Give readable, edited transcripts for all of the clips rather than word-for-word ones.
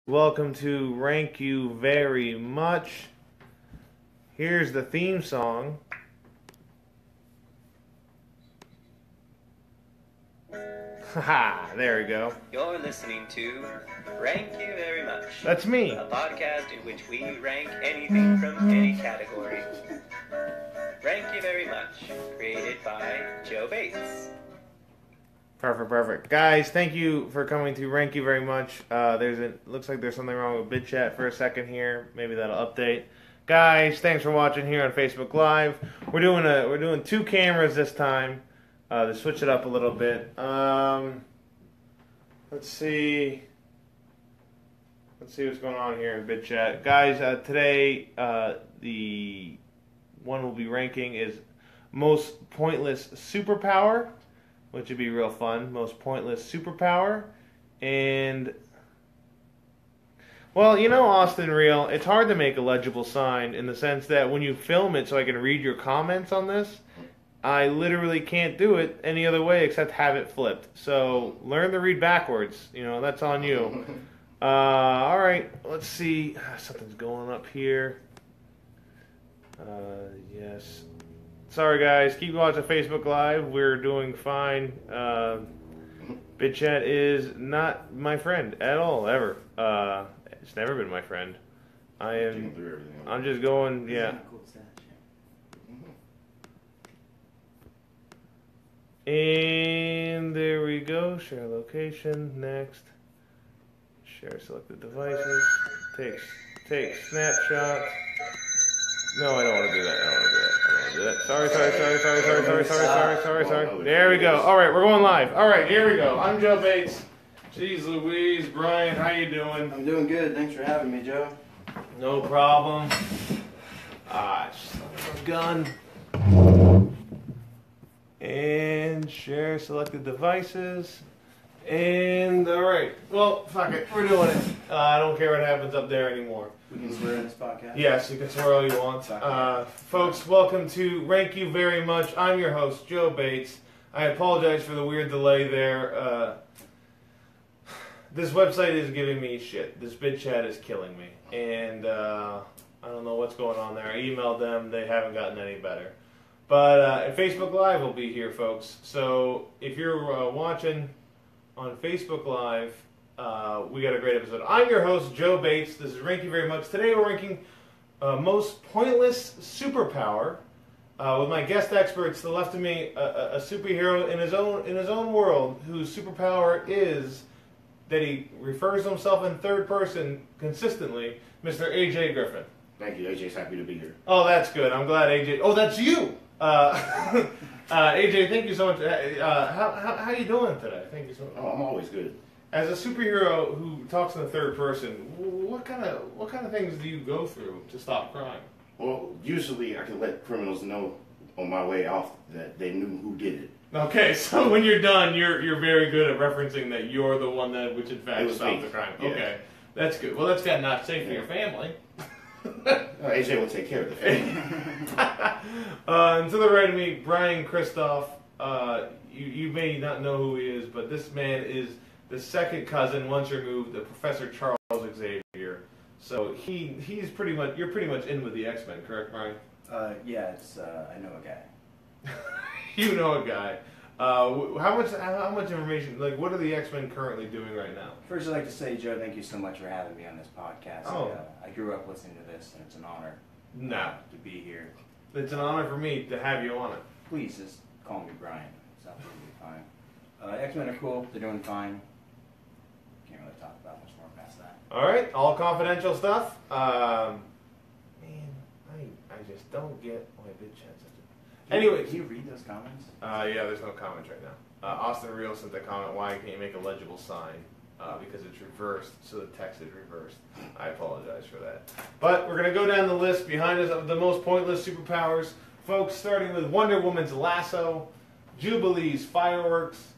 Welcome to Rank You Very Much. Here's the theme song. Haha, there we go. You're listening to Rank You Very Much. That's me. A podcast in which we rank anything from any category. Rank You Very Much, created by Joe Bates. Perfect. Guys, thank you for coming to Rank You Very Much. Looks like there's something wrong with BitChat for a second here. Maybe that'll update. Guys, thanks for watching here on Facebook Live. We're doing two cameras this time to switch it up a little bit. Let's see what's going on here in BitChat. Guys, today the one we'll be ranking is most pointless superpower, which would be real fun. Most pointless superpower. And, well, you know, Austin Real, it's hard to make a legible sign in the sense that when you film it so I can read your comments on this, I literally can't do it any other way except have it flipped. So learn to read backwards. You know, that's on you. All right, let's see. Something's going up here. Yes. Sorry, guys. Keep watching Facebook Live. We're doing fine. BitChat is not my friend at all, ever. It's never been my friend. I'm just going, yeah. And there we go. Share location. Next. Share selected devices. Take snapshot. No, I don't want to do that. Sorry. There we go. All right, we're going live. All right, here we go. I'm Joe Bates. Jeez Louise, Brian, how you doing? I'm doing good. Thanks for having me, Joe. No problem. Son of a gun. And share selected devices. And all right. Well, fuck it. We're doing it. I don't care what happens up there anymore. We can swear in this podcast? Yes, you can swear all you want. Folks, welcome to Rank You Very Much. I'm your host, Joe Bates. I apologize for the weird delay there. This website is giving me shit. This BitChat is killing me. And I don't know what's going on there. I emailed them. They haven't gotten any better. But Facebook Live will be here, folks. So if you're watching on Facebook Live, we got a great episode. I'm your host, Joe Bates. This is Rank You Very Much. Today we're ranking most pointless superpower with my guest experts to the left of me, a superhero in his own world whose superpower is that he refers to himself in third person consistently, Mr. Aejay Griffin. Thank you, AJ's happy to be here. Oh, that's good. I'm glad Aejay. Oh, that's you. Aejay, thank you so much. How you doing today? Thank you so much. Oh, I'm always good. As a superhero who talks in the third person, what kind of things do you go through to stop crime? Well, usually I can let criminals know on my way off that they knew who did it. Okay, so when you're done, you're very good at referencing that you're the one that which in fact stopped the crime. Yeah. Okay, that's good. Well, that's got not safe for your family. AJ will take care of the family. And to the right of me, Brian Christoph. You may not know who he is, but this man is the second cousin, once removed, of Professor Charles Xavier. So you're pretty much in with the X-Men, correct, Brian? Yeah, I know a guy. You know a guy. How much information? Like, what are the X-Men currently doing right now? First, I'd like to say, Joe, thank you so much for having me on this podcast. Oh. I grew up listening to this, and it's an honor to be here. It's an honor for me to have you on it. Please just call me Brian. It's absolutely fine. X-Men are cool. They're doing fine. Can't really talk about much more past that. All right, all confidential stuff. Man, I just don't get why BitChat's such a... Anyway, can you read those comments? Yeah, there's no comments right now. Austin Real sent the comment, why can't you make a legible sign? Because it's reversed, so the text is reversed. I apologize for that. But we're going to go down the list behind us of the most pointless superpowers. Folks, starting with Wonder Woman's lasso, Jubilee's fireworks,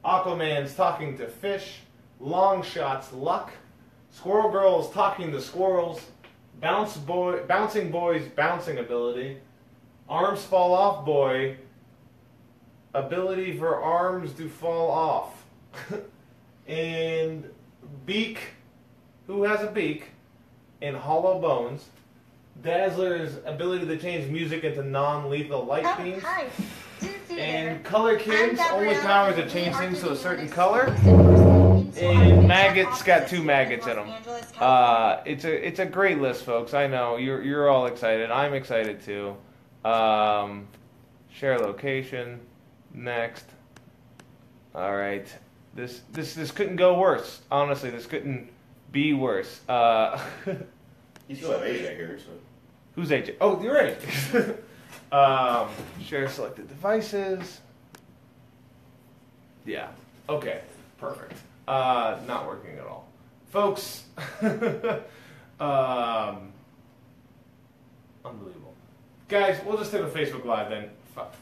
Aquaman's talking to fish, Longshot's luck, Squirrel Girl's talking to squirrels, Bouncing Boy's bouncing ability, Arms Fall Off Boy, ability for arms to fall off. And Beak who has a beak and hollow bones. Dazzler's ability to change music into non-lethal light beams. Hi. And Color Kid's only power is to change things to a certain color. And Maggot's got 2 maggots in them. It's a great list, folks. I know you're all excited. I'm excited too. Share location. Next. All right. This couldn't go worse. Honestly, this couldn't be worse. You still have Aejay here, so. Who's Aejay? Oh, you're right. Share selected devices. Yeah. Okay. Perfect. Not working at all. Folks, unbelievable. Guys, we'll just take a Facebook Live then. Fuck.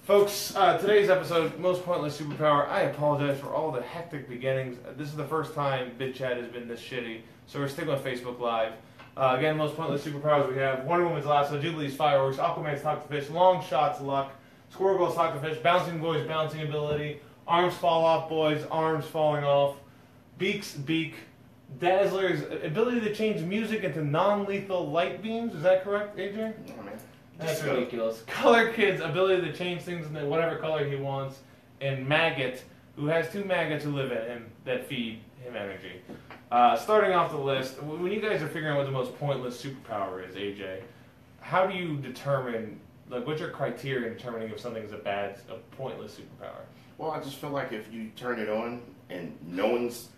Folks, today's episode, Most Pointless Superpower. I apologize for all the hectic beginnings. This is the first time BitChat has been this shitty, so we're sticking with Facebook Live. Again, Most Pointless Superpowers we have Wonder Woman's Lasso, Jubilee's Fireworks, Aquaman's Talk to Fish, Long Shots Luck, Squirrel Girl's Talk to Fish, Bouncing Boys Bouncing Ability, Arms Fall Off Boys, Arms Falling Off, Beak's Beak, Dazzler's ability to change music into non-lethal light beams. Is that correct, AJ? Oh, man. That's ridiculous. Color Kid's ability to change things into whatever color he wants, and Maggot, who has 2 maggots who live in him that feed him energy. Starting off the list, when you guys are figuring out what the most pointless superpower is, AJ, how do you determine, like, what's your criteria in determining if something is a pointless superpower? Well, I just feel like if you turn it on and no one's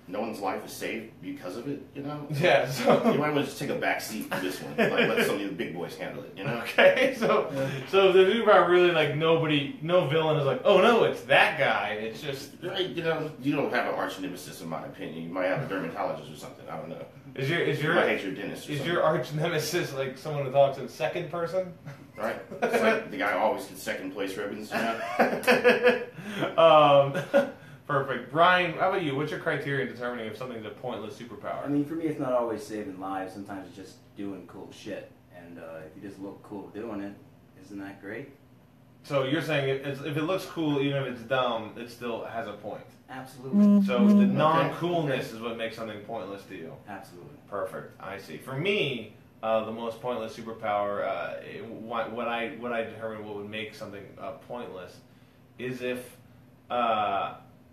life is saved because of it, you know? Yeah, so... You might want to just take a back seat to this one. Like, let some of the big boys handle it, you know? Okay, so if the superpower really, like, no villain is like, oh no, it's that guy. It's just... Right, you know, you don't have an arch nemesis in my opinion. You might have a dermatologist or something, I don't know. You might hate your dentist or Is something. your arch nemesis like someone who talks in second person? Right. It's like the guy always gets second place ribbons, you know? Perfect. Brian, how about you? What's your criteria in determining if something's a pointless superpower? I mean, for me, it's not always saving lives. Sometimes it's just doing cool shit. And if you just look cool doing it, isn't that great? So you're saying if it looks cool, even if it's dumb, it still has a point. Absolutely. So the non-coolness is what makes something pointless to you. Absolutely. Perfect. I see. For me, the most pointless superpower, what I determine what would make something pointless, is if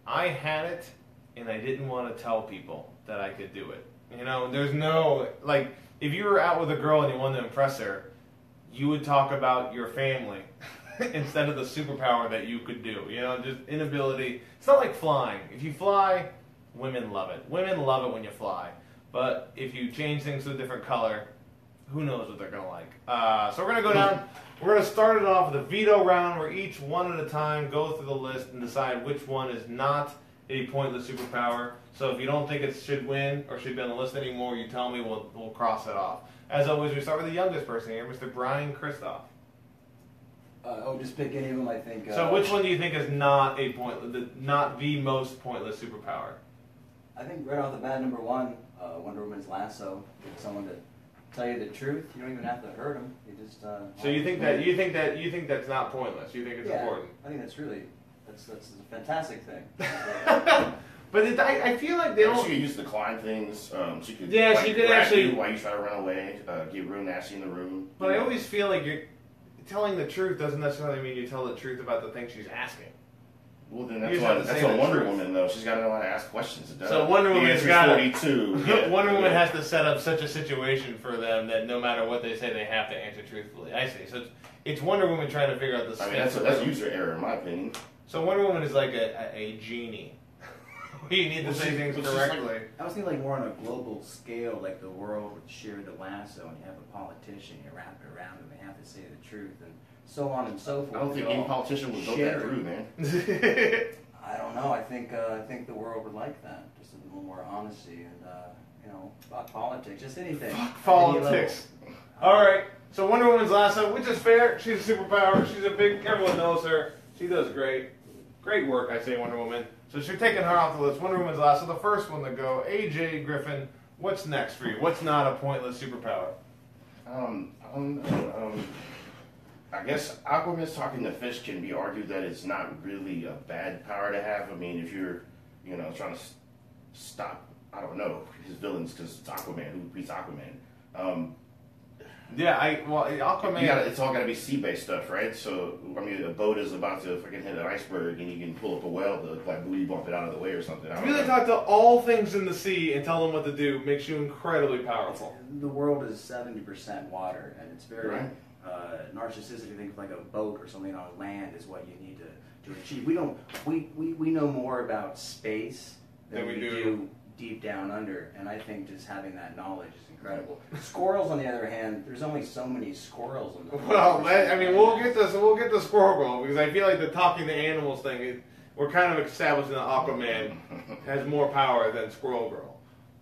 I had it and I didn't want to tell people that I could do it. You know, there's no, like, if you were out with a girl and you wanted to impress her, you would talk about your family instead of the superpower that you could do. You know, just inability. It's not like flying. If you fly, women love it. Women love it when you fly. But if you change things to a different color, who knows what they're going to like. So we're going to go down. We're going to start it off with a veto round where each one at a time go through the list and decide which one is not a pointless superpower. So if you don't think it should win or should be on the list anymore, you tell me, we'll cross it off. As always, we start with the youngest person here, Mr. Brian Christoph. Just pick any of them, I think. So which one do you think is not not the most pointless superpower? I think right off the bat, number 1, Wonder Woman's Lasso. Get someone to tell you the truth. You don't even have to hurt them. You just. So you think that's not pointless? You think it's important? I think that's a fantastic thing. But I feel like they don't. She could use the climb things. She could. Yeah, she could actually. While you try to run away, get real nasty in the room. But I always feel like you're telling the truth doesn't necessarily mean you tell the truth about the thing she's asking. Well, then that's a Wonder Woman, though. She's got to know how to ask questions. So Wonder Woman's got 42. Yeah. Wonder Woman has to set up such a situation for them that no matter what they say, they have to answer truthfully. I see. So it's Wonder Woman trying to figure out the. I mean, that's user error, in my opinion. So Wonder Woman is like a genie. You need to say things correctly. I was thinking like more on a global scale, like the world would share the lasso, and you have a politician, you wrap it around, and they have to say the truth, and so on and so forth. I don't think any politician would vote that through, man. I don't know. I think the world would like that. Just a little more honesty and about politics, just anything. Fuck politics. All right. So Wonder Woman's Lasso, which is fair. She's a superpower. She's everyone knows her. She does great. Great work, I say, Wonder Woman. So she's taking her off the list. Wonder Woman's Lasso, the first one to go. Aejay, Griffin, what's next for you? What's not a pointless superpower? I guess Aquaman's talking to fish can be argued that it's not really a bad power to have. I mean, if you're you know, trying to stop, I don't know, his villains because it's Aquaman, who beats Aquaman. Aquaman. It's all got to be sea-based stuff, right? So, I mean, a boat is about to freaking hit an iceberg, and you can pull up a whale to like booty bump it out of the way or something. To really talk to all things in the sea and tell them what to do makes you incredibly powerful. The world is 70% water, and it's very Right. narcissistic to think of like a boat or something on land is what you need to achieve. We know more about space than we do deep down under, and I think just having that knowledge is incredible. Squirrels, on the other hand, there's only so many squirrels in the world. Well, I mean, we'll get to Squirrel Girl because I feel like the talking to animals thing, we're kind of establishing that Aquaman has more power than Squirrel Girl.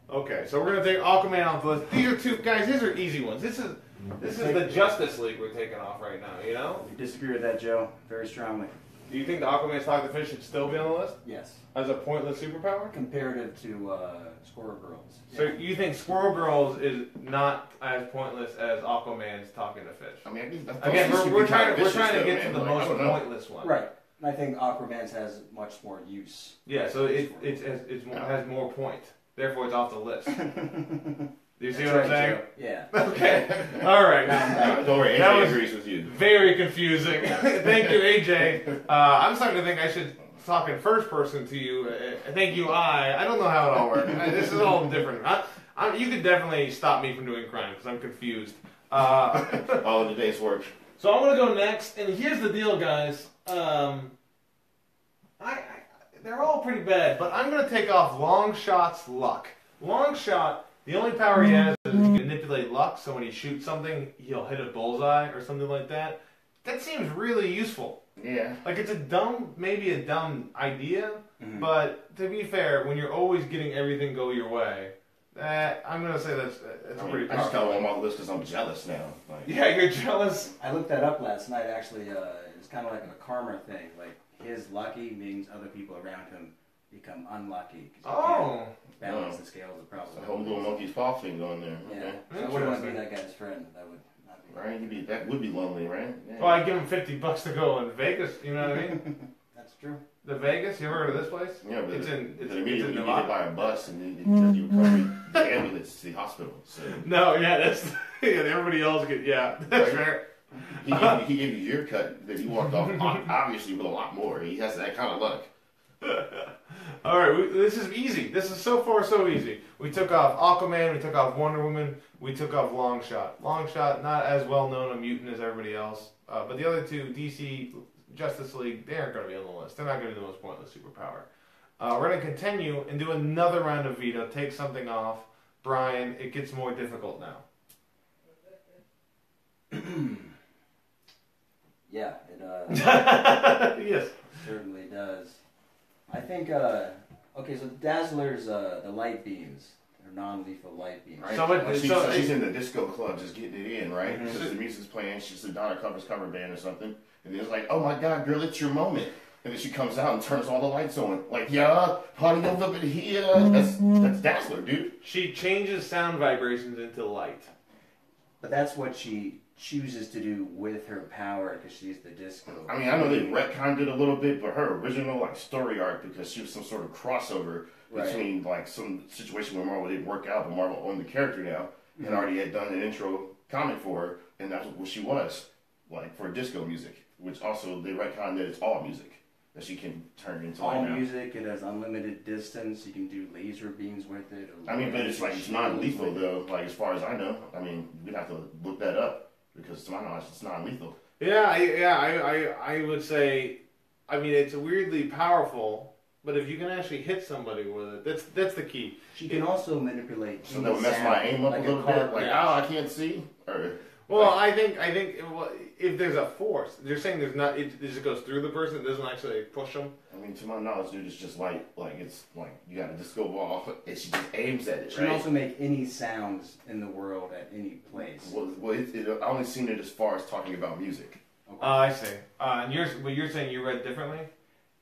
Okay, so we're gonna take Aquaman off the list. These are two guys. These are easy ones. This is the Justice League we're taking off right now. You know? You disagree with that, Joe? Very strongly. Do you think the Aquaman's Talk the Fish should still be on the list Yes. as a pointless superpower? Comparative to Squirrel Girls. So you think Squirrel Girls is not as pointless as Aquaman's Talking to Fish? I mean, Again, we're trying to get to the most pointless one. Right. And I think Aquaman's has much more use. Yeah, so it has more point. Therefore, it's off the list. Do you see what I'm saying? Joe. Yeah. Okay. All right. Don't worry, That AJ was agrees with you. very confusing. Thank you, AJ. I'm starting to think I should talk in first person to you. Thank you, I don't know how it all works. This is all different. You could definitely stop me from doing crime because I'm confused. All of the day's work. So I'm going to go next, and here's the deal, guys. They're all pretty bad, but I'm going to take off Longshot's luck. Longshot, the only power he has is he can manipulate luck, so when he shoots something, he'll hit a bullseye or something like that. That seems really useful. Yeah. Like, it's maybe a dumb idea, but to be fair, when you're always getting everything go your way, I'm going to say that's pretty I just powerful. got him on my list because I'm jealous now. Like, Yeah, you're jealous. I looked that up last night, actually. It's kind of like a karma thing. Like, his lucky means other people around him become unlucky. 'Cause you can't balance the scales of a whole probability. little monkey's paw thing on there. Yeah. Okay. So I wouldn't want to be that guy's friend. That would not be Right? That would be lonely, right? Yeah. Well, I'd give him $50 to go in Vegas, you know what I mean? That's true. The Vegas, you ever heard of this place? Yeah, but it's immediately in you get hit Nevada. by a bus and it tells you to come the ambulance to the hospital. So No, yeah, that's everybody else that's fair. he gave you your cut that he walked off obviously with a lot more. He has that kind of luck. All right, this is easy. This is so far so easy. We took off Aquaman, we took off Wonder Woman, we took off Longshot. Longshot, not as well known a mutant as everybody else, but the other two, DC, Justice League, they aren't going to be on the list. They're not going to be the most pointless superpower. We're going to continue and do another round of veto. Take something off. Brian, it gets more difficult now. Yeah, it Yes. certainly does. I think, okay, so Dazzler's the light beams. They're non-lethal light beams. Right? So She's in the disco club just getting it in, right? Because the music's playing, she's the Donna Covers cover band or something. And then it's like, oh my God, girl, it's your moment. And then she comes out and turns all the lights on. Like, yeah, party over here. That's Dazzler, dude. She changes sound vibrations into light. But that's what she chooses to do with her power because she's the disco. I mean, I know they retconned it a little bit, but her original like story arc, because she was some sort of crossover between like some situation where Marvel didn't work out, but Marvel owned the character now and already had done an intro comic for her, and that's what she was, like for disco music, which also they retconned that it's all music that she can turn into all light now. music. It has unlimited distance. You can do laser beams with it. I mean, but it's like it's non-lethal though. Like as far as I know, I mean, we'd have to look that up because to my knowledge, it's non-lethal. I would say, I mean, it's weirdly powerful, but if you can actually hit somebody with it, that's the key. She can also manipulate. So they'll mess my aim up like a little bit. Like, I can't see. Or Well, I think if there's a force, you're saying there's not. It just goes through the person. It doesn't actually push them. I mean, to my knowledge, dude, it's just like it's like you got a disco ball and she just aims at it. She can also make any sounds in the world at any place. I only seen it as far as talking about music. Okay. I see. And you're saying you read differently?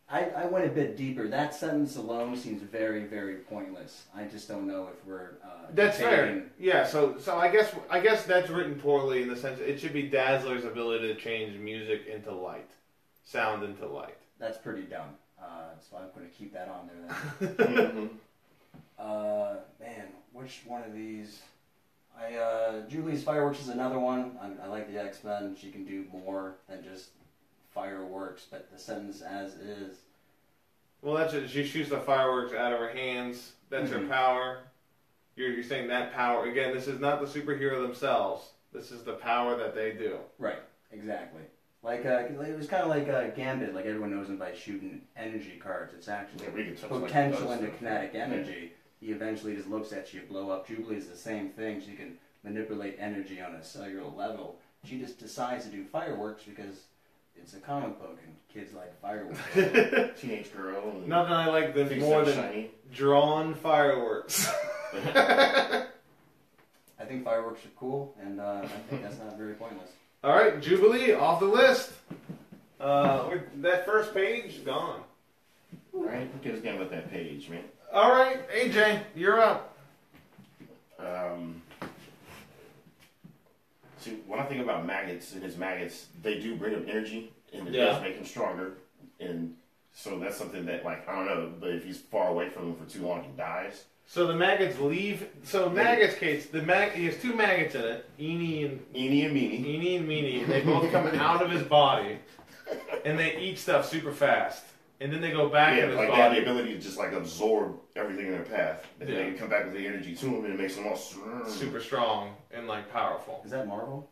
I went a bit deeper. That sentence alone seems very, very pointless. I just don't know if we're. That's fair. Yeah. So I guess that's written poorly in the sense that it should be Dazzler's ability to change music into light, sound into light. That's pretty dumb. So I'm going to keep that on there then. Man, which one of these? Julie's Fireworks is another one. I like the X-Men. She can do more than just fireworks, but the sentence as is. Well, that's it. She shoots the fireworks out of her hands. That's her power. You're saying that power. Again, this is not the superhero themselves. This is the power that they do. Right, exactly. Like it was kind of like Gambit. Like everyone knows him by shooting energy cards. It's actually potential into kinetic energy. He eventually just looks at you, blow up. Jubilee is the same thing. She can manipulate energy on a cellular level. She just decides to do fireworks because it's a comic book and kids like fireworks. Teenage girl. Nothing I like more than shiny. Drawn fireworks. I think fireworks are cool, and I think that's not very pointless. All right, Jubilee off the list. That first page gone. All right, who gives a damn about that page, man? All right, AJ, you're up. See, when I think about maggots and his maggots, they do bring up energy, and it does make him stronger. And so that's something that, like, I don't know, but if he's far away from him for too long, he dies. So the maggots leave. So maggots, Kate. He has two maggots in it, Eenie and Meanie, and they both come out of his body, and they eat stuff super fast, and then they go back in his body. They have the ability to just like absorb everything in their path, and then they can come back with the energy to them, and it makes them all super strong and like powerful. Is that Marvel?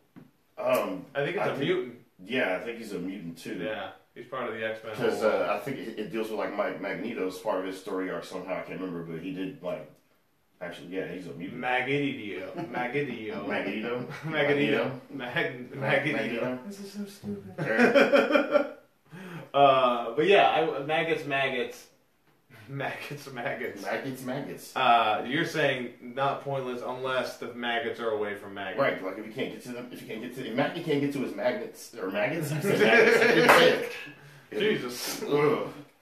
I think it's a mutant. Yeah, I think he's a mutant too. Yeah. He's part of the X-Men. Because I think it deals with like Magneto's part of his story arc somehow. I can't remember, but he did like actually, yeah, he's a mutant. Magneto. This is so stupid. But yeah, maggots. You're saying not pointless unless the maggots are away from maggots. Right, like if Maggie can't get to his magnets or maggots, I said maggots. Jesus.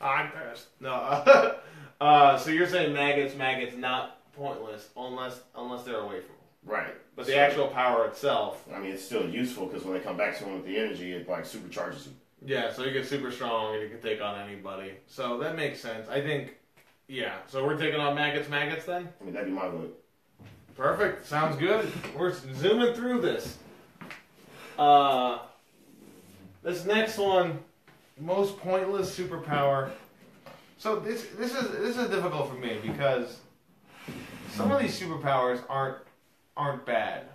I'm pissed. No. So you're saying maggots not pointless unless they're away from him. Right. But the actual power itself. I mean, it's still useful because when they come back to him with the energy, it like supercharges him. Yeah, so he gets super strong and he can take on anybody. So that makes sense. I think, yeah. So we're taking on maggots then? I mean, that'd be my vote. Perfect. Sounds good. We're zooming through this. This next one, most pointless superpower. So this is difficult for me because some of these superpowers aren't bad.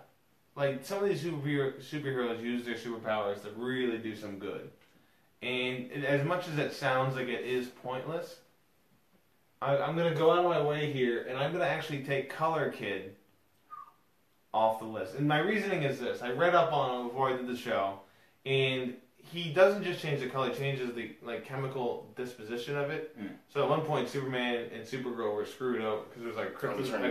Like some of these superheroes use their superpowers to really do some good. And as much as it sounds like it is pointless, I'm going to go out of my way here, and I'm going to actually take Color Kid off the list. And my reasoning is this. I read up on him before I did the show, and he doesn't just change the color, he changes the chemical disposition of it. So at one point, Superman and Supergirl were screwed up because it was like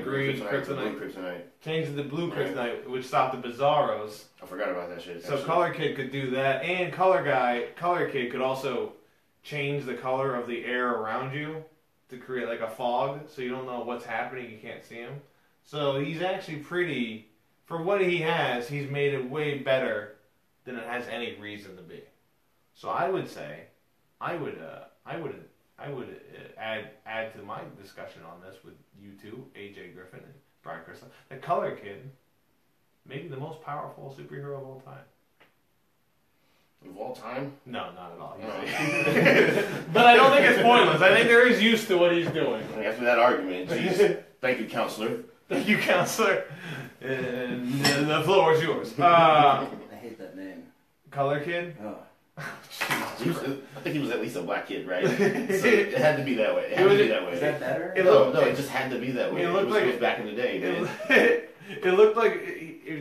green kryptonite. Changed to the blue kryptonite, which stopped the Bizarros. I forgot about that shit. So Color Kid could do that, and Color Kid could also change the color of the air around you to create like a fog, so you don't know what's happening, you can't see him. So he's actually pretty, for what he has, he's made it way better than it has any reason to be. So I would say, I would add to my discussion on this with you two, Aejay, Griffin, and Brian Christoph. The Color Kid, maybe the most powerful superhero of all time. Of all time? No, not at all. But I don't think it's pointless. I think there is use to what he's doing. After that argument, geez. Thank you, counselor. Thank you, counselor. And the floor is yours. I hate that name. Color Kid? Oh. I think he was at least a black kid, right? So it had to be that way. Is that better? No, it just had to be that way. It was back in the day, man. It looked like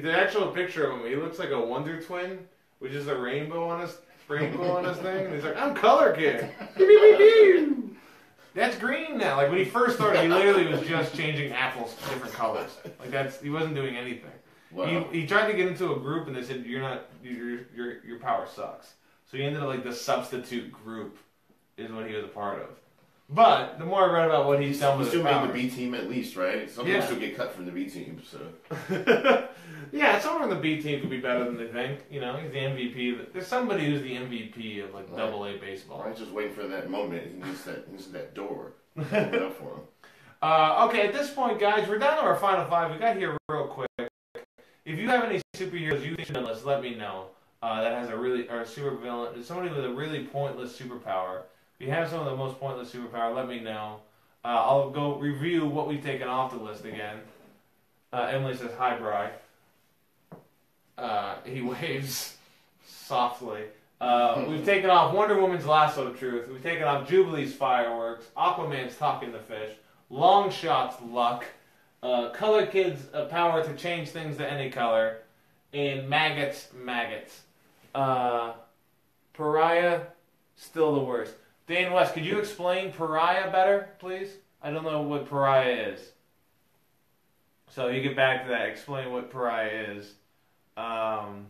the actual picture of him. He looks like a Wonder Twin, which is a rainbow on his thing. And he's like, "I'm Color Kid." That's green now. Like when he first started, he literally was just changing apples to different colors. Like he wasn't doing anything. Wow. He tried to get into a group, and they said, your power sucks. So he ended up like the substitute group is what he was a part of. But the more I read about what he's done with his still made powers, the B team at least, right? Some people still get cut from the B team, so. Yeah, someone on the B team could be better than they think. You know, he's the MVP. There's somebody who's the MVP of like AA baseball. I'm just waiting for that moment. He needs that door. Open it up for him. Okay, at this point, guys, we're down to our final five. We got here real quick. If you have any superheroes you think should list, let me know. That has a super villain, somebody with a really pointless superpower. If you have some of the most pointless superpower, let me know. I'll go review what we've taken off the list again. Emily says, hi, Bri. He waves softly. We've taken off Wonder Woman's Lasso of Truth. We've taken off Jubilee's Fireworks. Aquaman's Talking to Fish. Longshot's Luck. Color Kid's power to change things to any color. And Maggots. Pariah, still the worst. Dan West, could you explain Pariah better, please? I don't know what Pariah is. So you get back to that. Explain what Pariah is. So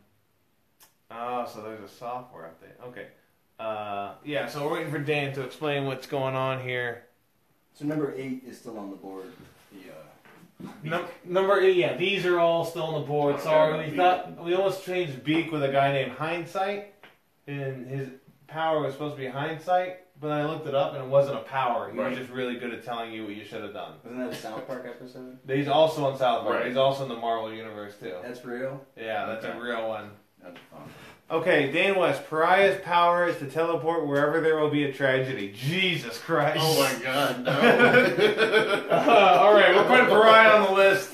there's a software update. Okay. Yeah, so we're waiting for Dan to explain what's going on here. So number 8 is still on the board. Number 8, yeah, these are all still on the board. Sorry, we almost changed Beak with a guy named Hindsight, and his power was supposed to be Hindsight, but I looked it up and it wasn't a power. He was just really good at telling you what you should have done. Wasn't that a South Park episode? He's also on South Park. Right. He's also in the Marvel Universe, too. That's real? Yeah, that's a real one. That's fun. Okay, Dan West. Pariah's power is to teleport wherever there will be a tragedy. Jesus Christ. Oh my God, no. All right, we're putting Pariah on the list.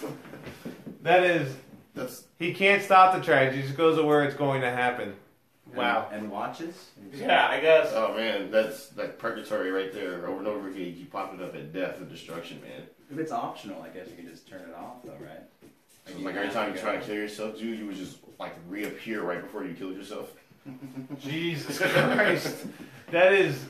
He can't stop the tragedy. He just goes to where it's going to happen. Wow. And watches? Yeah, I guess. Oh man, that's like purgatory right there. Over and over again, you keep popping up at death and destruction, man. If it's optional, I guess you can just turn it off, though, right? So like every time you try to kill yourself, dude, you would just like reappear right before you killed yourself. Jesus Christ. That is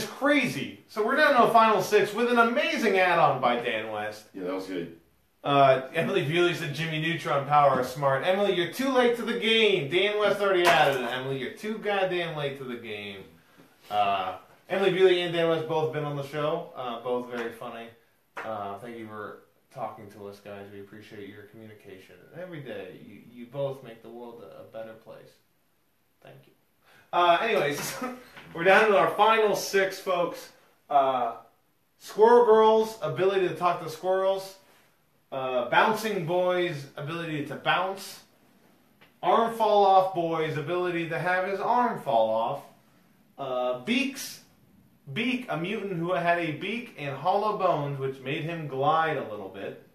crazy. So we're down to a final 6 with an amazing add-on by Dan West. Yeah, that was good. Emily Bewley said Jimmy Neutron power is smart. Emily, you're too late to the game. Dan West already added it. Emily, you're too goddamn late to the game. Emily Bewley and Dan West both been on the show. Both very funny. Thank you for talking to us, guys. We appreciate your communication. Every day, you both make the world a better place. Thank you. Anyways, we're down to our final 6, folks. Squirrel Girl's ability to talk to squirrels. Bouncing Boy's ability to bounce. Arm Fall Off Boy's ability to have his arm fall off. Beak, a mutant who had a beak and hollow bones, which made him glide a little bit.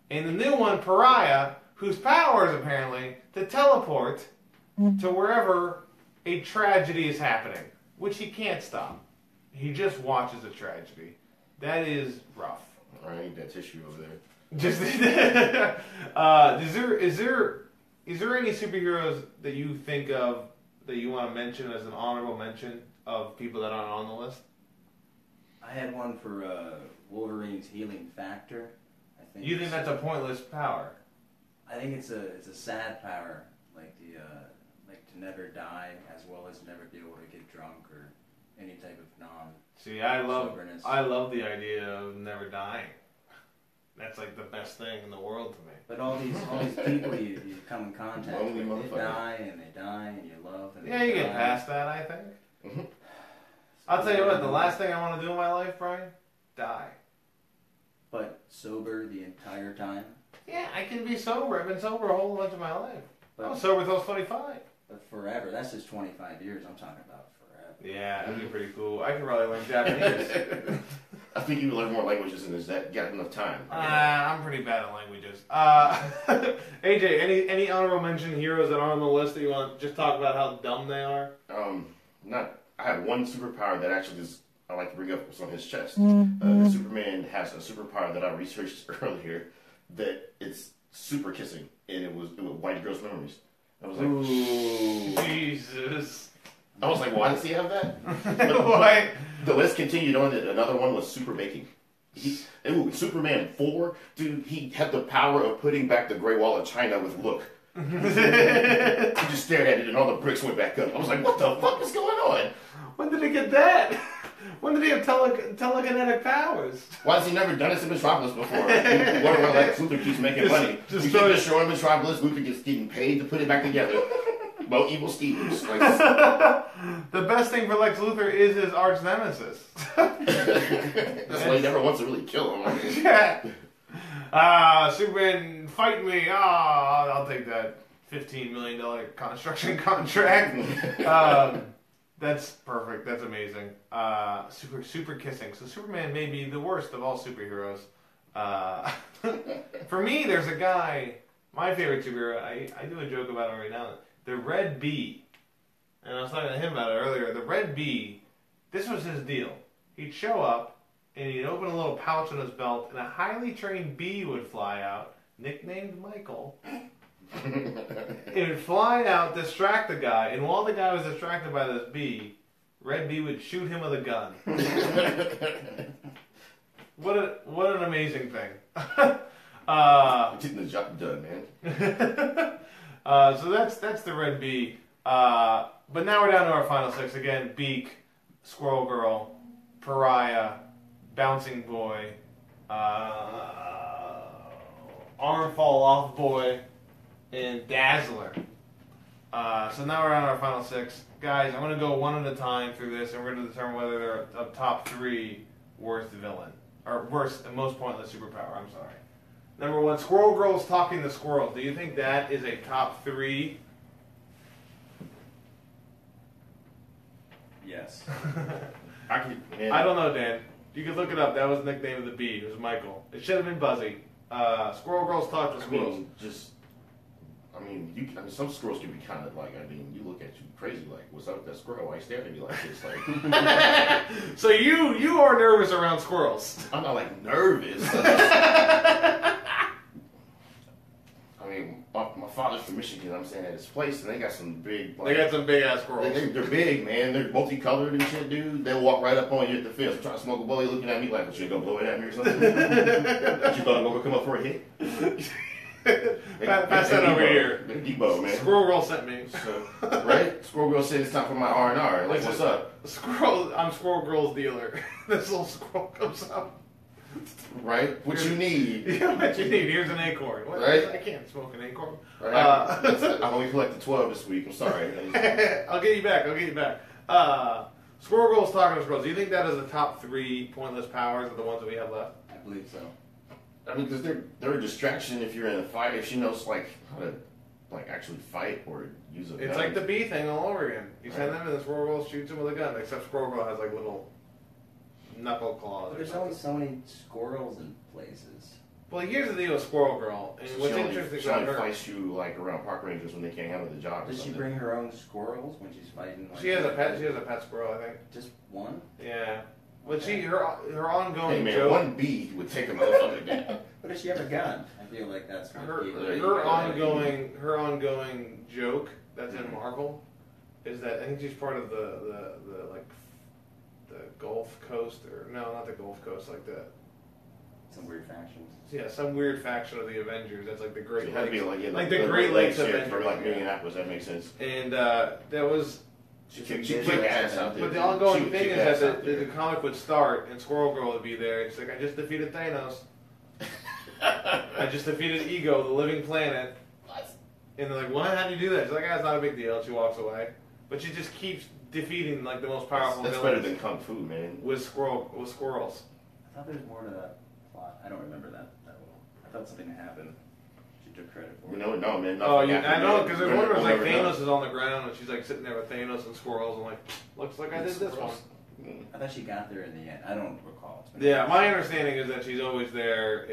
And the new one, Pariah, whose power is apparently to teleport to wherever a tragedy is happening, which he can't stop. He just watches a tragedy. That is rough. I need that tissue over there. Just is there any superheroes that you think of that you want to mention as an honorable mention of people that aren't on the list? I had one for Wolverine's healing factor. You think that's a pointless power? I think it's a sad power, like to never die, as well as never be able to get drunk or any type of non. See, I love the idea of never dying. That's like the best thing in the world to me. But all these people you come in contact with, they die and you love. And yeah, you get past that, I think. Mm-hmm. I'll tell you what, the last thing I want to do in my life, Brian, die. But sober the entire time? Yeah, I can be sober. I've been sober a whole bunch of my life. I was sober until I was 25. But forever. That's just 25 years I'm talking about. Forever. Yeah, that'd be pretty cool. I could probably learn Japanese. I think you can learn more languages than that. Got enough time. I'm pretty bad at languages. AJ, any honorable mention heroes that are on the list that you want to just talk about how dumb they are? I have one superpower that actually I like to bring up what's on his chest. Superman has a superpower that I researched earlier that it's super kissing, and it was white girls' memories. I was like, ooh, Jesus. I was like, why does he have that? Why? The list continued on. Another one was super baking. Superman 4, dude, he had the power of putting back the Great Wall of China with look. He just stared at it and all the bricks went back up. I was like, what the fuck is going on? When did he get that? When did he have telekinetic powers? Why has he never done this in Metropolis before? Wondering why Lex Luthor keeps making money. You keep destroying Metropolis, Luthor gets getting paid to put it back together. About evil schemes. Like, the best thing for Lex Luthor is his arch nemesis. That's why he never wants to really kill him. I mean. Yeah. Superman, fight me. I'll take that $15 million construction contract. That's perfect. That's amazing. Super kissing. So Superman may be the worst of all superheroes. For me, there's a guy, my favorite superhero, I do a joke about him right now. The Red Bee. And I was talking to him about it earlier. The Red Bee, this was his deal. He'd show up, and he'd open a little pouch on his belt, and a highly trained bee would fly out, nicknamed Michael. It would fly out, distract the guy, and while the guy was distracted by this bee, Red Bee would shoot him with a gun. What an amazing thing. Getting the job done, man. So that's the Red Bee. But now we're down to our final six again: Beak, Squirrel Girl, Pariah, Bouncing Boy, Arm Fall Off Boy, and Dazzler. So now we're on our final six. Guys, I'm going to go one at a time through this, and we're going to determine whether they're a top three worst villain. Or worst and most pointless superpower, I'm sorry. Number one, Squirrel Girl's talking to squirrels. Do you think that is a top three? Yes. I don't know, Dan. You can look it up. That was the nickname of the bee. It was Michael. It should have been Buzzy. Squirrel Girls talk to squirrels. Some squirrels can be kind of like, you look at you crazy, like, what's up with that squirrel? Why you staring at me like this? Like, so you are nervous around squirrels. I'm not like nervous. My father's from Michigan. I'm staying at his place, and they got some big. They got some big ass squirrels. They're big, man. They're multicolored and shit, dude. They'll walk right up on you at the fence. I'm trying to smoke a bully, looking at me like, "What, you gonna blow it at me or something?" You thought I'm gonna come up for a hit? Pass that over here. Debo, man. Squirrel Girl sent me. So, right? Squirrel Girl said it's time for my R&R. Like, what's up? I'm Squirrel Girl's dealer. This little squirrel comes up. Right? What you need. Yeah, what you need. Here's an acorn. What? Right? I can't smoke an acorn. Right? I only collected 12 this week. I'm sorry. I'll get you back. Squirrel Girl's talking to squirrels. Do you think that is the top three pointless powers of the ones that we have left? I believe so. Because they're a distraction if you're in a fight. If she knows how to actually fight or use a gun. It's like the bee thing all over again. You send them and the Squirrel Girl shoots them with a gun. Except Squirrel Girl has little knuckle claws. But there's only so many squirrels in places. Well, here's the deal with Squirrel Girl. And what's interesting about her, she only fights you around park rangers when they can't handle the job. Does she bring her own squirrels when she's fighting? She has a pet. She has a pet squirrel, I think. Just one? Yeah. But her ongoing joke. One bee would take a motherfucker down. But if she have a gun, I feel like that's her ongoing joke that's in Marvel is that I think she's part of the Gulf Coast, or no, not the Gulf Coast, some weird factions. Yeah, some weird faction of the Avengers. That's like the Great Lakes. The Great Lakes Avengers. From Minneapolis, that makes sense. And that was. She kicked ass out there. But the ongoing thing is that the comic would start and Squirrel Girl would be there. It's like, I just defeated Thanos. I just defeated Ego, the living planet. What? And they're like, what? How'd you do that? She's like, it's not a big deal. And she walks away. But she just keeps defeating the most powerful villains. That's better than Kung Fu, man. With squirrels. I thought there was more to that plot. I don't remember that well. I thought something happened. She took credit for it. No, man. Oh, yeah, I know, because there's one where Thanos is on the ground and she's sitting there with Thanos and squirrels and looks like I did this one. I thought she got there in the end. I don't recall. Yeah, my understanding is that she's always there.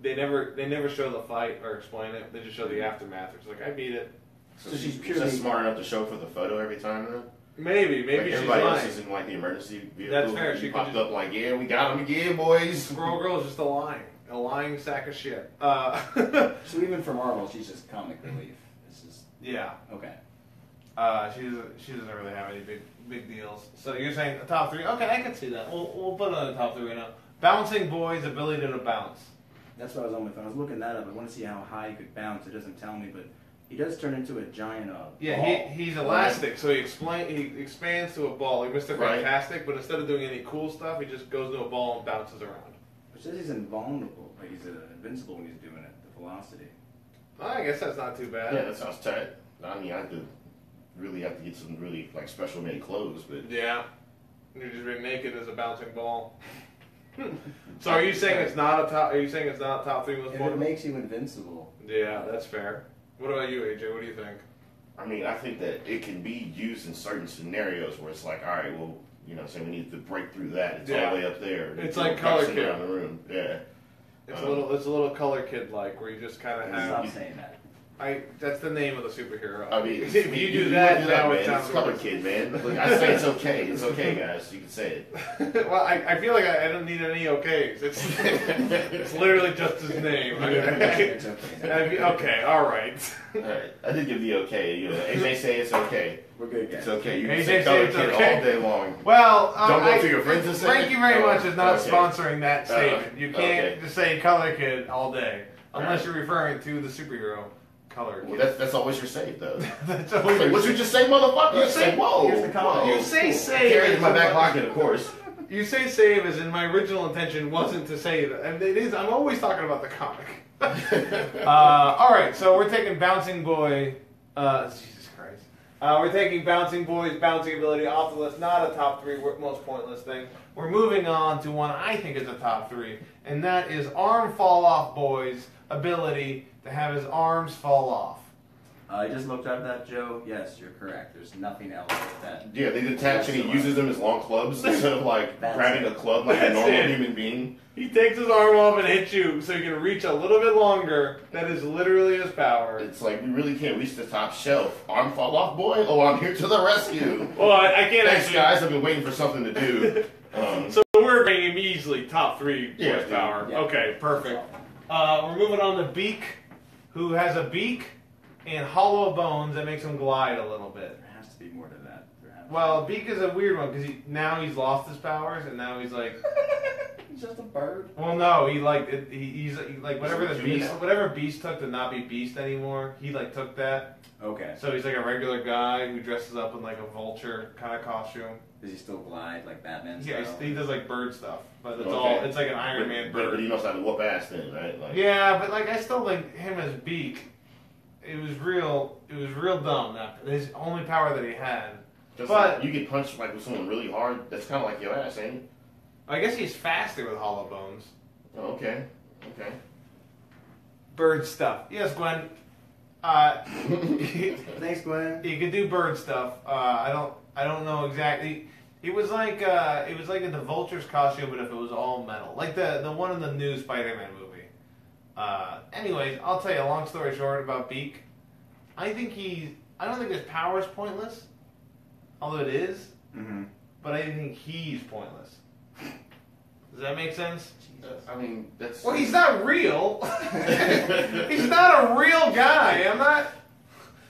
They never show the fight or explain it. They just show the aftermath. It's like, I beat it. So she's purely smart enough to show for the photo every time, though? Maybe she's lying. Everybody else is in the emergency vehicle. That's fair. She popped up yeah, we got him again, boys. Squirrel Girl is just a lying sack of shit. So even for Marvel, she's just comic relief. It's just okay. She doesn't really have any big deals. So you're saying the top three? Okay, I can see that. We'll put it on the top three right now. Bouncing Boy's ability to bounce. That's what I was on with. I was looking that up. I want to see how high you could bounce. It doesn't tell me, but He does turn into a giant Yeah, ball. he's elastic, so he expands to a ball like Mr. Fantastic, but instead of doing any cool stuff, he just goes to a ball and bounces around. Which says he's invulnerable, like he's invincible when he's doing it, the velocity. I guess that's not too bad. Yeah, that sounds tight. I mean, I really have to get some really like special made clothes, but yeah, you're just really naked as a bouncing ball. So are you saying it's not a top? Are you saying it's not top 3 most If pointless? it makes you invincible. Yeah, that's fair. What about you, AJ? What do you think? I mean, I think that it can be used in certain scenarios where it's like, all right, well, you know, say we need to break through that. It's all the way up there. It's like Color bouncing Kid around the room. Yeah. It's a little Color Kid like where you just kind of have. Stop saying that. That's the name of the superhero. I mean, if you do that, now it sounds it's Color Kid, man. Look, I say it's okay. It's okay, guys. You can say it. Well, I feel like I don't need any okays. It's literally just his name. It's okay. Okay, all right. All right. I did give the okay. You know, AJ say it's okay. We're good, guys. It's okay. You can AJ say say Color it's Kid okay. all day long. Well, Don't go to your friends and say Thank you very much is not Okay. sponsoring that statement. You can't Okay. just say Color Kid all day unless Right. you're referring to the superhero Color Kid. Well, that's always your save, though. That's Like, always what you just say, motherfucker? You say- whoa. here's the comment. whoa. You say save. Carry it in my back pocket, of course. You say save as in my original intention wasn't to say that. And it is. I'm always talking about the comic. All right, so we're taking Bouncing Boy. Jesus Christ. We're taking Bouncing Boy's bouncing ability off the list. Not a top 3 most pointless thing. We're moving on to one I think is a top 3, and that is Arm Fall Off Boy's ability to have his arms fall off. I just looked up that, Joe. Yes, you're correct. There's nothing else with that. Yeah, they detach and he uses them as long clubs instead of like That's grabbing it. a club like a That's normal it. human being. He takes his arm off and hits you so he can reach a little bit longer. That is literally his power. It's like we really can't reach the top shelf. Arm fall off, boy. Oh, I'm here to the rescue. Well, I can't Thanks, actually. guys. I've been waiting for something to do. So we're bringing him easily top 3 Yeah, horsepower. yeah. Okay, perfect. We're moving on to Beak, who has a beak and hollow bones that makes him glide a little bit. There has to be more to that. There has to Well, Beak is a weird one because now he's lost his powers and now he's like, He's just a bird. well, no, he's like whatever the He's a beast, human. whatever Beast took to not be Beast anymore. He like took that, Okay. so he's like a regular guy who dresses up in like a vulture kind of costume. Does he still glide like Batman Yeah, style? he does like bird stuff, but it's Okay. it's like an Iron Man bird. But he knows how to whoop ass then, right? Like, Yeah, but like I still think him as Beak, it was real dumb. That his only power that he had. just but- like, you get punched like with someone really hard. That's kind of like your ass, ain't it? I guess he's faster with hollow bones. Oh, okay. Okay. Bird stuff. Yes, Gwen. He Thanks, Gwen. could do bird stuff. I don't know exactly. It was like in the Vulture's costume, but if it was all metal, like the one in the new Spider-Man movie. Anyways, I'll tell you a long story short about Beak. I don't think his power is pointless, although it is. Mm-hmm. But I think he's pointless. Does that make sense? I mean, that's. Well, he's not real. He's not a real guy. I'm not.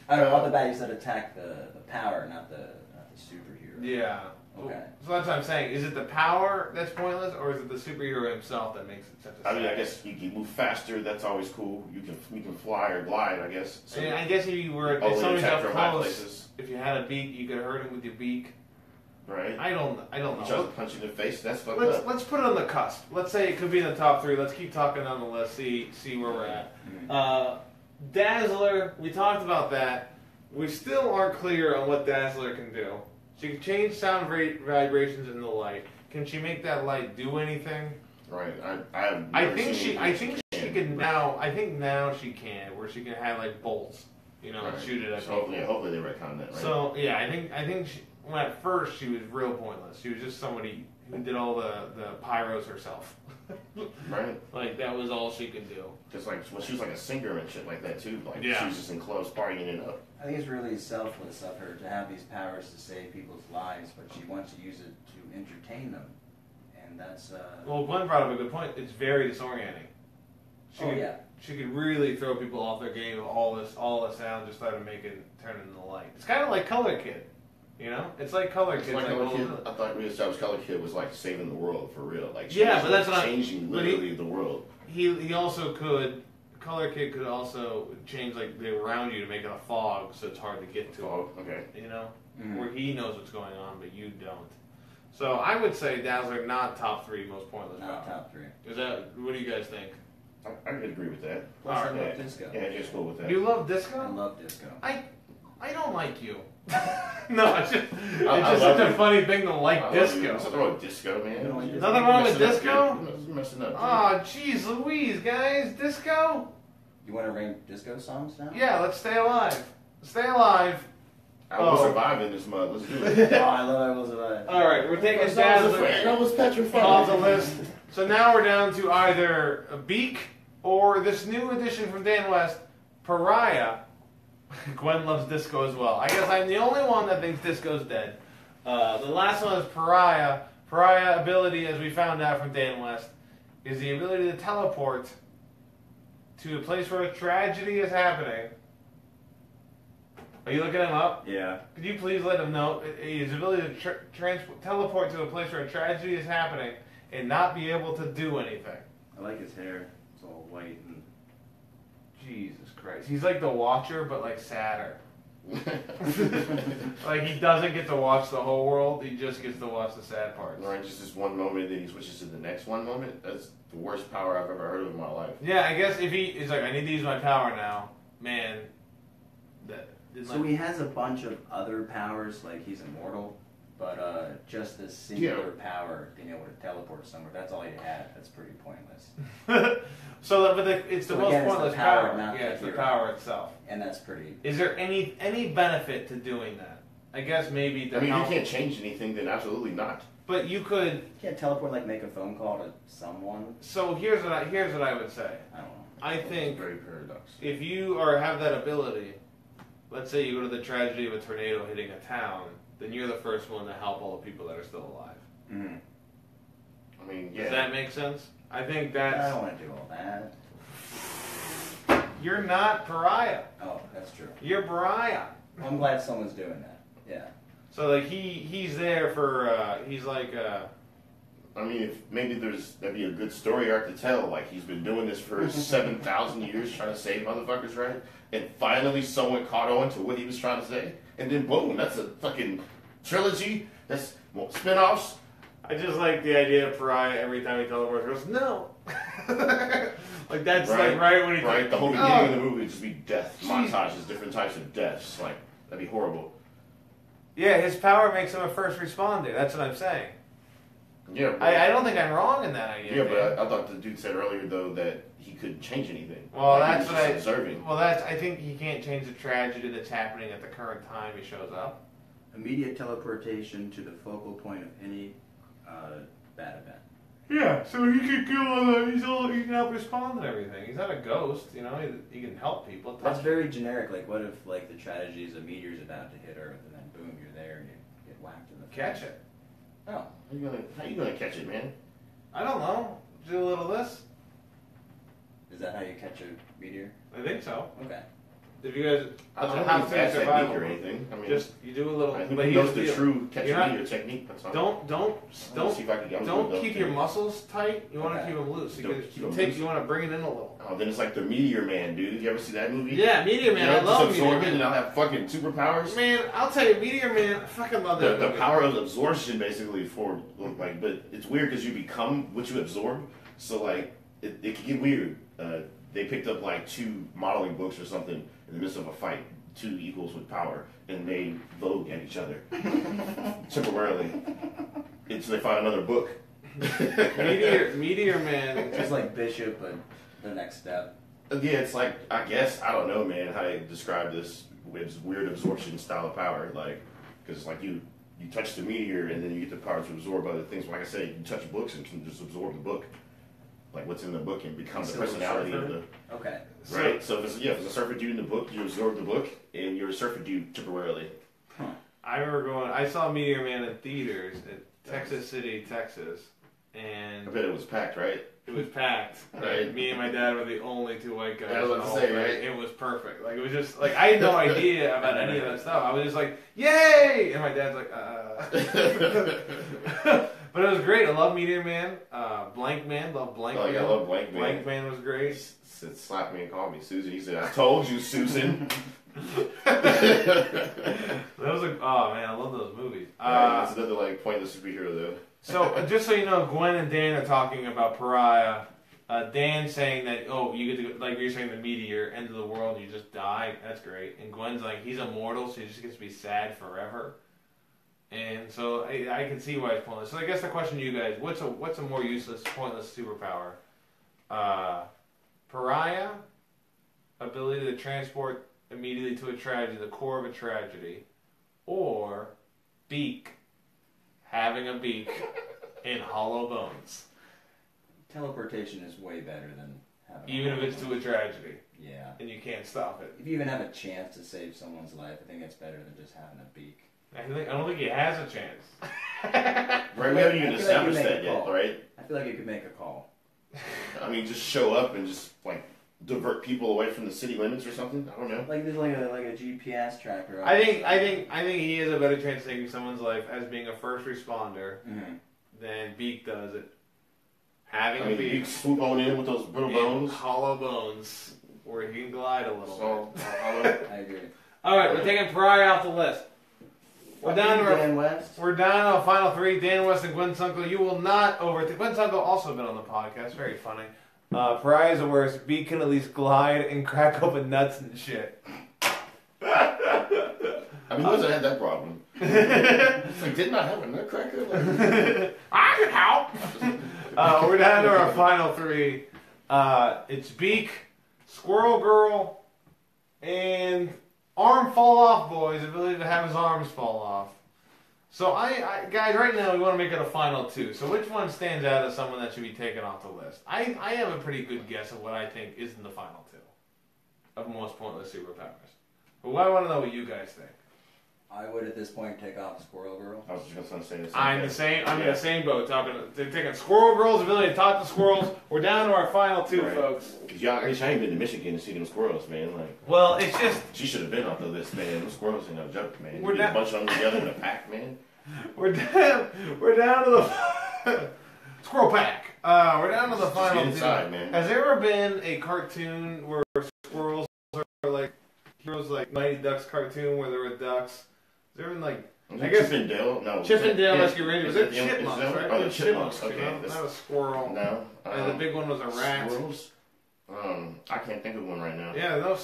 I don't know. Off the bat, you said attack the power, not the superhero. Yeah. Okay. So that's what I'm saying. Is it the power that's pointless, or is it the superhero himself that makes it such a? I mean, I guess you can move faster. That's always cool. You can fly or glide. I guess. So I guess if you were if only somebody's attack up from high close, places, if you had a beak, you could hurt him with your beak. right? I don't You try to know. punch you in the face. That's fucked Let's up. let's put it on the cusp. Let's say it could be in the top 3. Let's keep talking on the list. See where we're at. Dazzler. We talked about that. We still aren't clear on what Dazzler can do. She can change sound vibrations in the light. Can she make that light do anything? Right. I think she can now. I think now she can, where she can have like bolts, and shoot it at So people. hopefully they retcon that. Right? So yeah, I think when at first she was real pointless. She was just somebody who did all the pyros herself. right. Like that was all she could do. Just like when she was like a singer and shit like that too. Like Yeah. she was just in clubs partying it up. I think it's really selfless of her to have these powers to save people's lives, but she wants to use it to entertain them, and that's. Well, Glenn brought up a good point. It's very disorienting. She could really throw people off their game. All the sound just started turning the light. It's kind of like Color Kid. It's like Color Kid. Like Color Kid, I thought we established Color Kid was like saving the world for real. Like Yeah, but that's what changing literally the world. He also could color kit could also change like the around you to make it a fog, so it's hard to get to. Oh, okay. You know, where he knows what's going on, but you don't. So I would say Dazzler not top 3 most pointless Not power. top 3. Is that? What do you guys think? I could agree with that. Plus, I Alright. love disco. Yeah, just go with that. You love I disco? love disco. I don't like you. No, it's just I such love a it. funny thing to like I love disco. you. There's nothing wrong with disco, man. You don't like Nothing wrong with Messing up, disco? dude. You're messing up. Oh, jeez Louise, guys. Disco? You want to rank disco songs now? Yeah, let's stay alive. Stay alive. I will survive in this mud. Let's do it. Oh, I love I Will Survive. Alright, we're taking That Dazzler was petrified. off the list. So now we're down to either a Beak or this new addition from Dan West, Pariah. Gwen loves disco as well. I guess I'm the only one that thinks disco's dead. The last one is Pariah. Pariah ability, as we found out from Dan West, is the ability to teleport to a place where a tragedy is happening. Are you looking him up? Yeah. Could you please let him know his ability to teleport to a place where a tragedy is happening and not be able to do anything? I like his hair. It's all white and... Jesus Christ. He's like the Watcher, but like sadder. Like he doesn't get to watch the whole world, he just gets to watch the sad parts. Right, just this one moment, then he switches to the next one moment. That's the worst power I've ever heard of in my life. Yeah, I guess if he's like, I need to use my power now, man. So he has a bunch of other powers, like he's immortal, but just this singular power, being able to teleport somewhere, that's all he had. That's pretty pointless. So, but it's the most again, it's the pointless power, power. not Yeah, the it's the hero. power itself. And that's pretty... Is there any benefit to doing that? I guess maybe. I mean, you can't change anything, then absolutely not. But you could. You can't teleport, like make a phone call to someone? So here's what I would say. I don't know. I think It's very paradox. if you have that ability, let's say you go to the tragedy of a tornado hitting a town, then you're the first one to help all the people that are still alive. Mm-hmm. I mean, yeah. Does that make sense? I think I that's. don't want to do all that. You're not Pariah. Oh, that's true. You're Pariah. I'm glad someone's doing that. Yeah. So like he's there for he's like I mean, if maybe that'd be a good story arc to tell. Like he's been doing this for 7,000 years, trying to save motherfuckers, right? And finally, someone caught on to what he was trying to say, and then boom, that's a fucking trilogy. That's spin-offs. I just like the idea of Pariah every time he teleports goes no. Like that's like right when he the whole beginning of the movie would just be death montages, different types of deaths. Like that'd be horrible. Yeah, his power makes him a first responder. That's what I'm saying. Yeah, but, I don't think I'm wrong in that idea. yeah, man. but I thought the dude said earlier though that he couldn't change anything. Well, Like, he that's was what I. just observing. Well, that's. I think he can't change the tragedy that's happening at the current time he shows up. Immediate teleportation to the focal point of any bad event. Yeah, so he can kill. He can help respond and everything. He's not a ghost, you know. He can help people. That's very generic. Like, what if like the tragedy is a meteor's about to hit Earth, and then boom, you're there and you get whacked in the face? Catch it. Oh, How you gonna catch it, man? I don't know. Do a little of this. is that how you catch a meteor? I think so. Okay. If you guys, I don't how think to it's bad survival technique or anything. I mean, just you do a little. I But think here's knows the the deal. true catch You're and not- meteor technique. That's all. Don't See if I can get don't those keep too. your muscles tight. You want to Okay. keep them loose. Don't Because keep 'em take. loose. You want to bring it in a little. Oh, then it's like the Meteor Man, dude. You ever see that movie? Yeah, Meteor Man. You know, I love just absorb Meteor it and Man. I'll have fucking superpowers. Man, I'll tell you, Meteor Man. I fucking love that. The movie. power of absorption, basically, for like, but it's weird because you become what you absorb. So like, it can get weird. They picked up like 2 modeling books or something in the midst of a fight. 2 equals with power, and they vote at each other temporarily. Until they find another book. Meteor Man. Just like Bishop, but the next step. Yeah, it's like, I guess, I don't know, man, how to describe this weird absorption style of power. Like, because like you touch the meteor and then you get the power to absorb other things. Like I said, you touch books and can just absorb the book. Like what's in the book and become the So personality of surfer? the. Okay. Right? So if it's a surfer dude in the book, you absorb the book and you're a surfer dude temporarily. I remember I saw Meteor Man in theaters at Texas City, Texas, and I bet it was packed, right? it was packed. Right. Me and my dad were the only 2 white guys. I was in about the to whole say, thing. right? It was perfect. Like it was just like I had no idea about any of that stuff. I was just like, "Yay!" And my dad's like, But it was great. I love Meteor Man. Blank Man, love Blank Man. Yeah, I love Blank Man. Blank Man was great. He slapped me and called me Susan. He said, "I told you, Susan." That was oh man, I love those movies. That's another like pointless superhero though. So just so you know, Gwen and Dan are talking about Pariah. Dan saying that you get to go, like you're saying the meteor, end of the world, you just die. That's great. And Gwen's like he's immortal, so he just gets to be sad forever. And so I can see why it's pointless. So I guess the question to you guys: what's a more useless, pointless superpower? Pariah, ability to transport immediately to a tragedy, the core of a tragedy, or beak, having a beak in hollow bones. Teleportation is way better than having. Even if it's to a tragedy. Yeah. And you can't stop it. If you even have a chance to save someone's life, I think it's better than just having a beak. I don't think he has a chance. Right, we haven't even established that yet, right? I feel like you could make a call. I mean, just show up and just like divert people away from the city limits or something. I don't know. Like there's like a GPS tracker. I think he has a better chance of saving someone's life as being a first responder than Beak does it. Having a beak, you swoop on in with those brittle bones, hollow bones, where he can glide a little. I agree. All right, we're taking Pariah off the list. We're down to Dan West. We're down to a final three. Dan West and Gwen Sunkel. You will not overtake. Gwen Sunkel also been on the podcast. Very funny. Pariah's the worst. Beak can at least glide and crack open nuts and shit. I mean, who hasn't had that problem? It's like, didn't I have a nutcracker? Like, I can help. We're down to our final three. It's Beak, Squirrel Girl, and Arm Fall Off Boy's ability to have his arms fall off. So guys, right now we want to make it a final two. So which one stands out as someone that should be taken off the list? I have a pretty good guess of what I think is in the final two of most pointless superpowers. But I want to know what you guys think. I would at this point take off Squirrel Girl. I was just going to say the same. I'm in the same boat. They're taking Squirrel Girl's ability to talk to squirrels. We're down to our final two, folks. Because I ain't been to Michigan to see them squirrels, man. Like, well, it's just she should have been off the list, man. Them squirrels ain't no joke, man. We're a bunch of them together in a pack, man. We're down to the Squirrel Pack. We're down to the final two. Inside, man. Has there ever been a cartoon where squirrels are like heroes, like Mighty Ducks cartoon where there were ducks? Has there been like Chip and Dale? No. Chip and Dale Rescue Rangers. They're chipmunks, right? Oh, the chipmunks. Okay, Okay. not a squirrel. No. And the big one was a rat. Squirrels? I can't think of one right now. Yeah, no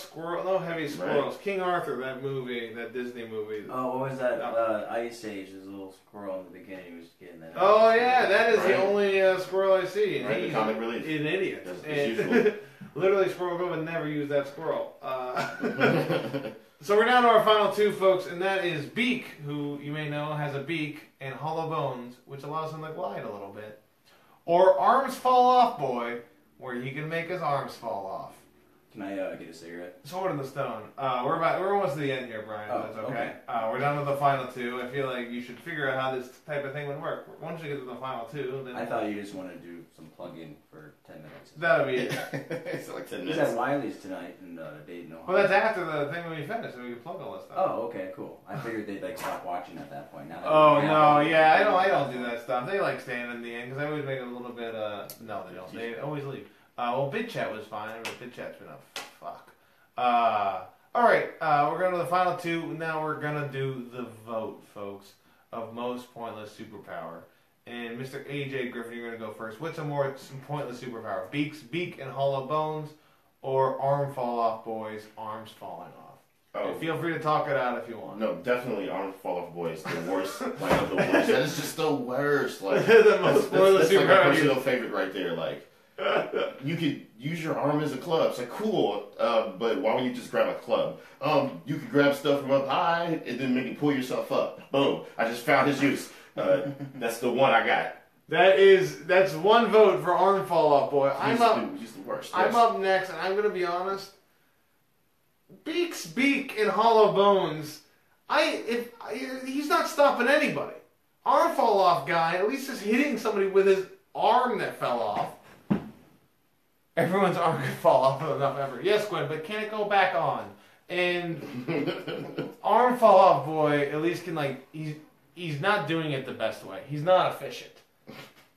heavy squirrels. Right. King Arthur, that movie, that Disney movie. Oh, what was that? Ice Age, his little squirrel in the beginning. He was getting that. Oh yeah, that is the only squirrel I see. And right, he's the comic relief. An idiot. And literally, Squirrel Girl would never use that squirrel. So we're down to our final two, folks, and that is Beak, who you may know has a beak and hollow bones, which allows him to glide a little bit. Or Arms Fall Off Boy, where he can make his arms fall off. Can I get a cigarette? Sword in the Stone. We're almost to the end here, Brian. That's okay. We're down to the final two. I feel like you should figure out how this type of thing would work. Once you get to the final two, then I thought you just wanted to do some plug-in for 10 minutes. That'll be it. It's like 10 He's minutes. at Wiley's tonight in Dayton, Ohio. Well, that's after the thing when we finish, so we can plug all this stuff. Oh, okay, cool. I figured they'd like stop watching at that point. Now that I don't do that stuff. They like staying in the end because I always make it a little bit. No, they don't. They always leave. Well, Big Chat was fine, but Big Chat's been a fuck. All right, we're going to the final two. Now we're going to do the vote, folks, of most pointless superpower. And Mr. Aejay Griffin, you're going to go first. What's some pointless superpower? Beak and hollow bones, or Arm Fall Off Boys, arms falling off? Oh. And feel free to talk it out if you want. No, definitely Arm Fall Off Boys, the worst. Like, of the worst. That is just the worst. Like, the most pointless that's superpower. Like my personal favorite right there. Like, you could use your arm as a club. It's like, cool, but why would you just grab a club? You could grab stuff from up high and then maybe pull yourself up. Boom. I just found his use. That's the one I got. That's one vote for Arm Fall Off Boy. He's the worst. Yes. I'm up next, and I'm going to be honest. Beak's beak and hollow bones. He's not stopping anybody. Arm Fall Off guy at least is hitting somebody with his arm that fell off. Everyone's arm could fall off enough ever. Yes, Gwen, but can it go back on? And Arm Fall Off Boy at least can, like, he's not doing it the best way. He's not efficient.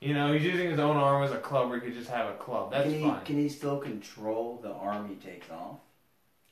You know, he's using his own arm as a club where he could just have a club. That's fine. Can he still control the arm he takes off?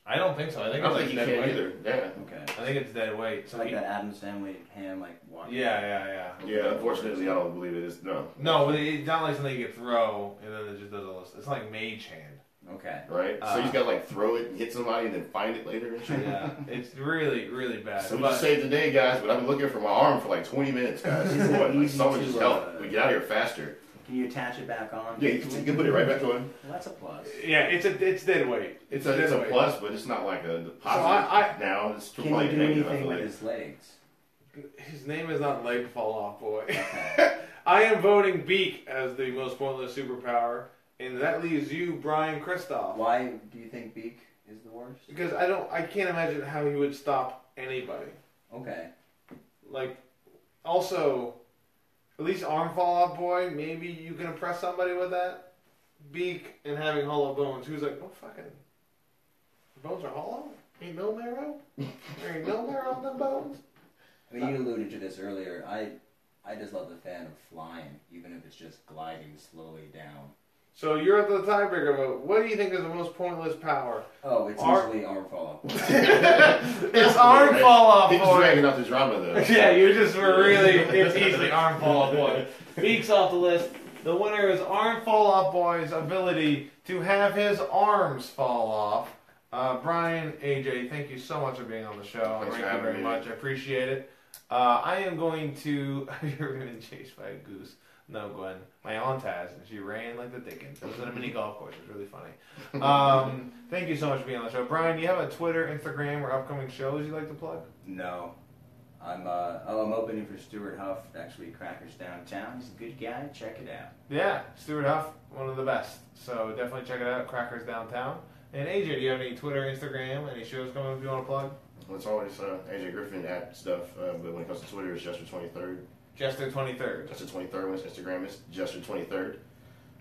I don't think so. I think I don't it's think like he dead can weight. either. Yeah. Okay. I think it's dead weight. So like that Adam's Family hand, like walking. Yeah. Yeah, unfortunately, I don't believe it is. No. No, but it's not like something you can throw and then it just does all this. It's like mage hand. Okay. Right? So he's got to like throw it and hit somebody and then find it later and shit. Yeah, it's really, really bad. So we just saved the day, guys, but I've been looking for my arm for like 20 minutes, guys. Like, someone just help. We get out of here faster. Can you attach it back on? Yeah, you can put it right back on. Well, that's a plus. Yeah, it's dead weight. It's a plus, but it's not like a positive now. It's Can you do anything with his legs? His name is not Leg Fall Off Boy. Okay. I am voting Beak as the most pointless superpower, and that leaves you, Brian Christoph. Why do you think Beak is the worst? Because I can't imagine how he would stop anybody. Okay. Like, also, at least Arm Fall Off Boy, maybe you can impress somebody with that. Beak and having hollow bones. Who's like, oh, fucking, bones are hollow? Ain't no marrow? There ain't no marrow on them bones? I mean, you alluded to this earlier. I just love the fan of flying, even if it's just gliding slowly down. So you're at the tiebreaker vote. What do you think is the most pointless power? Oh, it's usually Arm Fall Off. It's Arm Fall Off Boy. He's dragging out the drama though. Yeah, you just were really, it's easily Arm Fall Off Boy. Beak's off the list. The winner is Arm Fall Off Boy's ability to have his arms fall off. Brian, Aejay, thank you so much for being on the show. Thanks Thank you very much. I appreciate it. I am going to... Have you ever been chased by a goose? No, Gwen. My aunt has, and she ran like the dickens. It was at a mini golf course. It was really funny. Thank you so much for being on the show. Brian, do you have a Twitter, Instagram, or upcoming shows you'd like to plug? No. I'm opening for Stuart Huff, actually, Crackers Downtown. He's a good guy. Check it out. Yeah, Stuart Huff, one of the best. So definitely check it out, Crackers Downtown. And Aejay, do you have any Twitter, Instagram, any shows coming up you want to plug? Well, it's always Aejay Griffin at stuff, but when it comes to Twitter, it's Jester 23rd. Jester 23rd. Jester 23rd. When it's Instagram, it's Jester 23rd.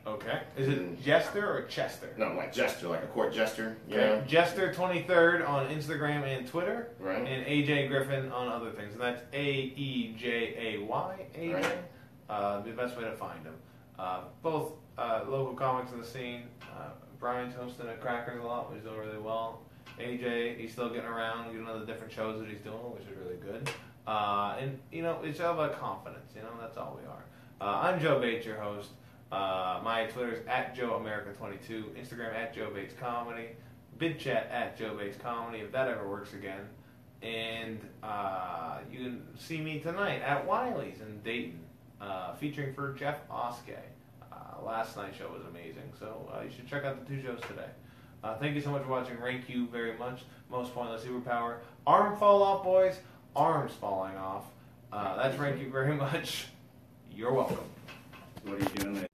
Okay. Is it Jester or Chester? No, like Jester, like a court jester. Okay. Yeah. Jester 23rd on Instagram and Twitter. Right. And Aejay Griffin on other things. And that's Aejay, Aejay. Right. The best way to find him. Both local comics in the scene. Brian's hosting at Crackers a lot, which is doing really well. Aejay, he's still getting around, getting all the different shows that he's doing, which is really good. And, you know, it's all about confidence, you know, that's all we are. I'm Joe Bates, your host. My Twitter is at JoeAmerica22, Instagram at Joe Bates Comedy, BidChat at Joe Bates Comedy, if that ever works again. And you can see me tonight at Wiley's in Dayton, featuring for Jeff Oskey. Last night's show was amazing, so you should check out the two shows today. Thank you so much for watching. Rank you very much. Most pointless superpower. Arm fall off, boys. Arms falling off. That's rank you very much. You're welcome. What are you doing?